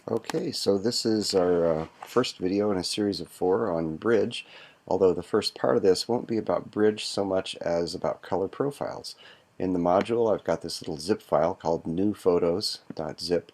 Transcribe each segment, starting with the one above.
Okay, so this is our first video in a series of 4 on bridge, although the first part of this won't be about bridge so much as about color profiles. In the module I've got this little zip file called newphotos.zip,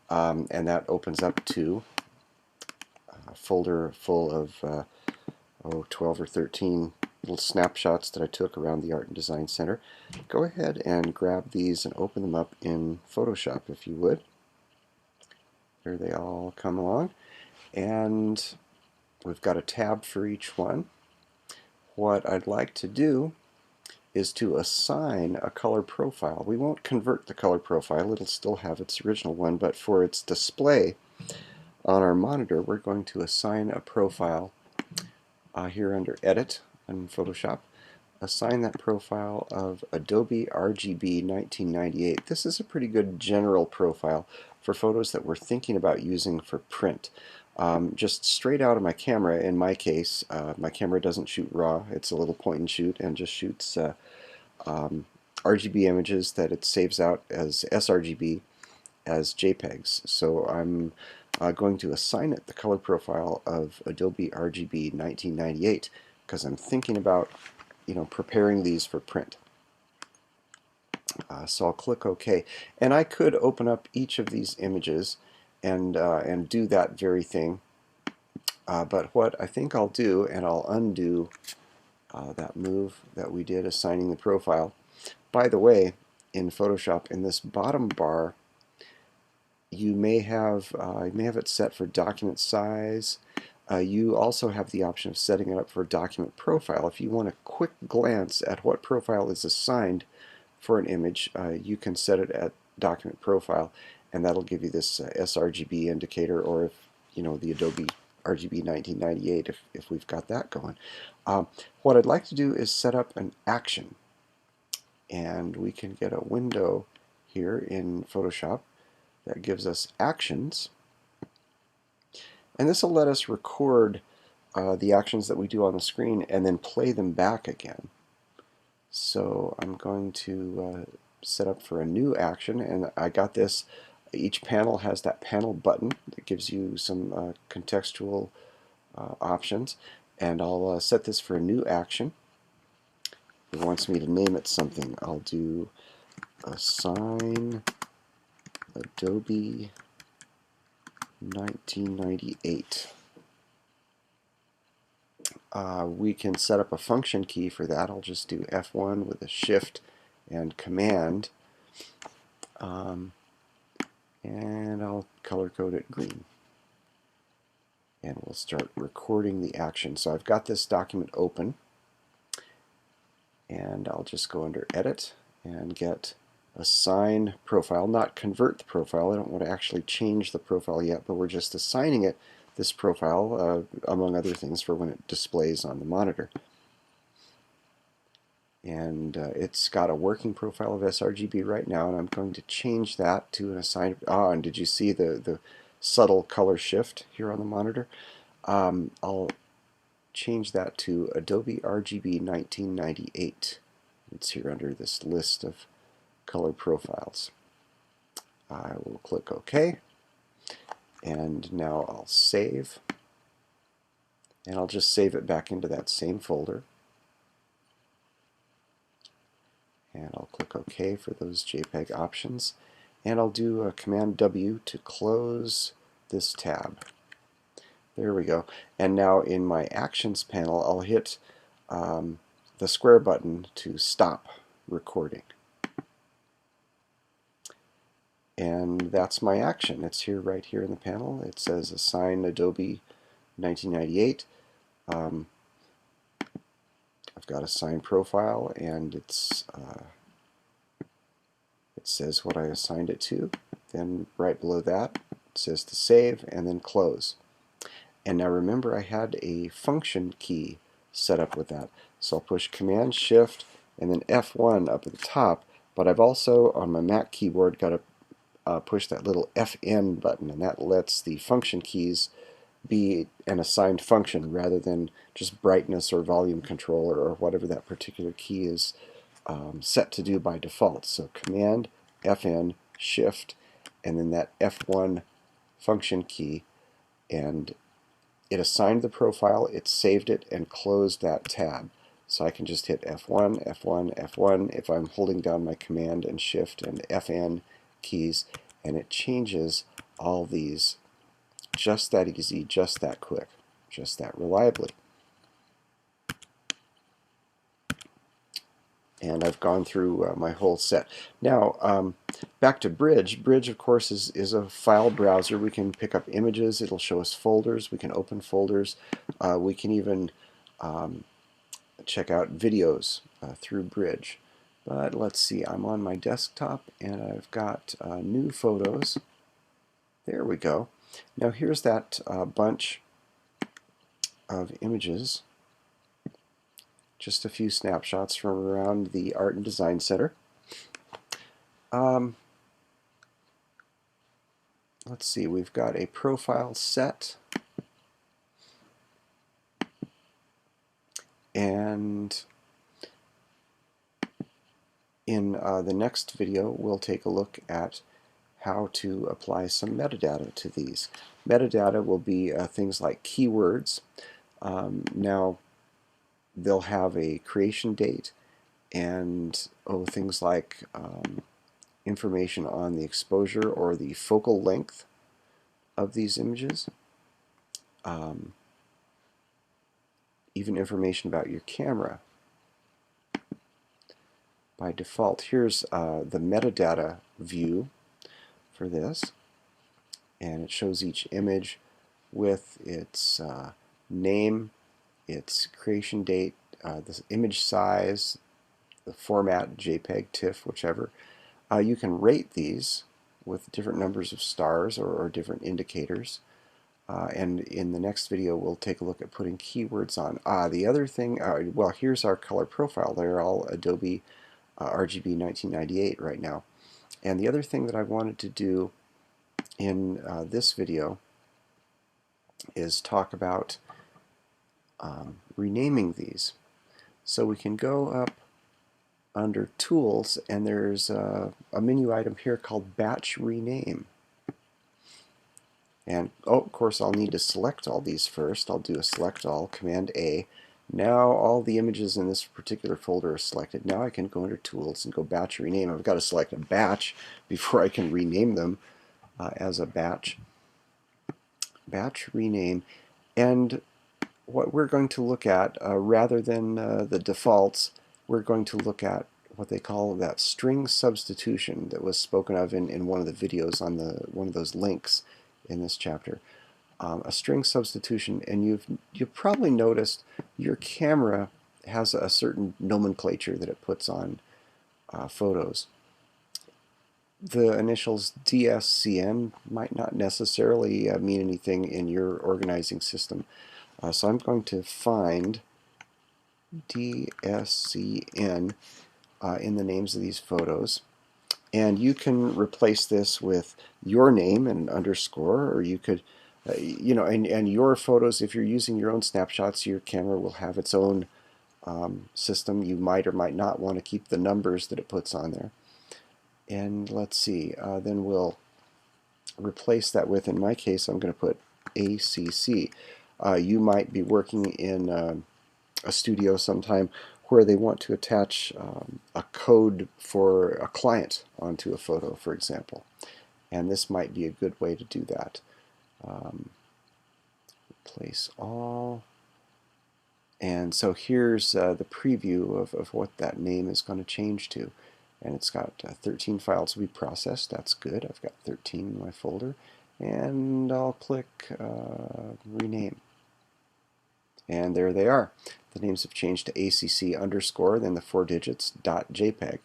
and that opens up to a folder full of 12 or 13 little snapshots that I took around the Art and Design Center. Go ahead and grab these and open them up in Photoshop if you would. There they all come along. And we've got a tab for each one. What I'd like to do is to assign a color profile. We won't convert the color profile, it'll still have its original one, but for its display on our monitor we're going to assign a profile here under Edit in Photoshop. Assign that profile of Adobe RGB 1998. This is a pretty good general profile for photos that we're thinking about using for print. Just straight out of my camera, in my case, my camera doesn't shoot RAW, it's a little point and shoot and just shoots RGB images that it saves out as sRGB as JPEGs. So I'm going to assign it the color profile of Adobe RGB 1998 because I'm thinking about preparing these for print. So I'll click OK, and I could open up each of these images and do that very thing. But what I think I'll do, and I'll undo that move that we did assigning the profile. By the way, in Photoshop, in this bottom bar, you may have it set for document size. You also have the option of setting it up for document profile. If you want a quick glance at what profile is assigned for an image, you can set it at document profile, and that'll give you this sRGB indicator, or if the Adobe RGB 1998 if we've got that going. What I'd like to do is set up an action, and we can get a window here in Photoshop that gives us actions, and this will let us record the actions that we do on the screen and then play them back again. So I'm going to set up for a new action, and I got this. Each panel has that panel button that gives you some contextual options, and I'll set this for a new action. If it wants me to name it something, I'll do assign Adobe 1998. We can set up a function key for that. I'll just do F1 with a shift and command, and I'll color code it green, and we'll start recording the action. So I've got this document open, and I'll just go under Edit and get Assign Profile, not convert the profile. I don't want to actually change the profile yet, but we're just assigning it this profile, among other things, for when it displays on the monitor. And it's got a working profile of sRGB right now, and I'm going to change that to an assigned. And did you see the subtle color shift here on the monitor? I'll change that to Adobe RGB 1998. It's here under this list of color profiles. I will click OK, and now I'll save, and I'll just save it back into that same folder, and I'll click OK for those JPEG options, and I'll do a Command W to close this tab. There we go. And now in my Actions panel, I'll hit the square button to stop recording. And that's my action. It's here, right here in the panel. It says Assign Adobe 1998. I've got Assign Profile, and it says what I assigned it to. Then right below that, it says to save, and then close. And now remember, I had a function key set up with that. So I'll push Command Shift and then F1 up at the top, but I've also on my Mac keyboard got to push that little FN button, and that lets the function keys be an assigned function rather than just brightness or volume control or whatever that particular key is set to do by default. So Command FN Shift and then that F1 function key, and it assigned the profile, it saved it, and closed that tab. So I can just hit F1, F1, F1 if I'm holding down my Command and Shift and FN keys, and it changes all these just that easy, just that quick, just that reliably. And I've gone through my whole set. Now, back to Bridge. Bridge, of course, is a file browser. We can pick up images. It'll show us folders. We can open folders. We can even check out videos through Bridge. But let's see. I'm on my desktop, and I've got new photos. There we go. Now, here's that bunch of images. Just a few snapshots from around the Art and Design Center. Let's see, we've got a profile set, and in the next video we'll take a look at how to apply some metadata to these. Metadata will be things like keywords. Now, they'll have a creation date and things like information on the exposure or the focal length of these images, even information about your camera. By default, here's the metadata view for this, and it shows each image with its name, its creation date, the image size, the format, JPEG, TIFF, whichever. You can rate these with different numbers of stars or different indicators. And in the next video, we'll take a look at putting keywords on. The other thing, well, here's our color profile. They're all Adobe RGB 1998 right now. And the other thing that I wanted to do in this video is talk about renaming these. So we can go up under Tools, and there's a menu item here called Batch Rename. And of course I'll need to select all these first. I'll do a select all, Command A. Now all the images in this particular folder are selected. Now I can go under Tools and go Batch Rename. I've got to select a batch before I can rename them as a batch. Batch Rename. And what we're going to look at, rather than the defaults, we're going to look at what they call that string substitution that was spoken of in one of the videos on one of those links in this chapter. A string substitution, and you've probably noticed your camera has a certain nomenclature that it puts on photos. The initials DSCN might not necessarily mean anything in your organizing system. So I'm going to find DSCN in the names of these photos, and you can replace this with your name and an underscore, or you could you know, and your photos, if you're using your own snapshots, your camera will have its own system. You might or might not want to keep the numbers that it puts on there. And let's see, then we'll replace that with, in my case, I'm going to put ACC. You might be working in a studio sometime where they want to attach a code for a client onto a photo, for example. And this might be a good way to do that. Replace all. And so here's the preview of what that name is going to change to. And it's got 13 files to be processed. That's good. I've got 13 in my folder. And I'll click Rename. And there they are. The names have changed to ACC underscore, then the 4 digits, .jpeg.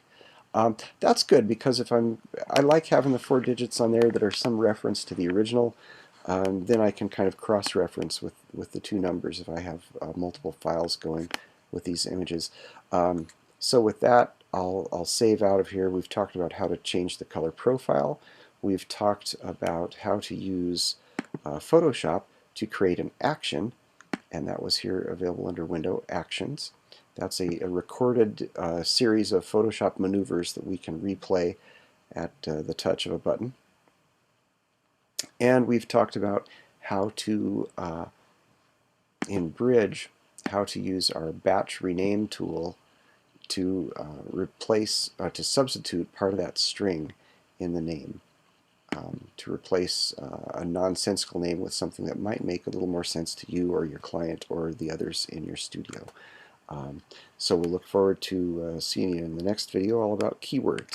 That's good, because if I like having the 4 digits on there that are some reference to the original. Then I can kind of cross-reference with the two numbers if I have multiple files going with these images. So with that, I'll save out of here. We've talked about how to change the color profile. We've talked about how to use Photoshop to create an action, and that was here available under Window Actions. That's a recorded series of Photoshop maneuvers that we can replay at the touch of a button. And we've talked about how to, in Bridge, how to use our batch rename tool to to substitute part of that string in the name, to replace a nonsensical name with something that might make a little more sense to you or your client or the others in your studio. So we'll look forward to seeing you in the next video all about keywords.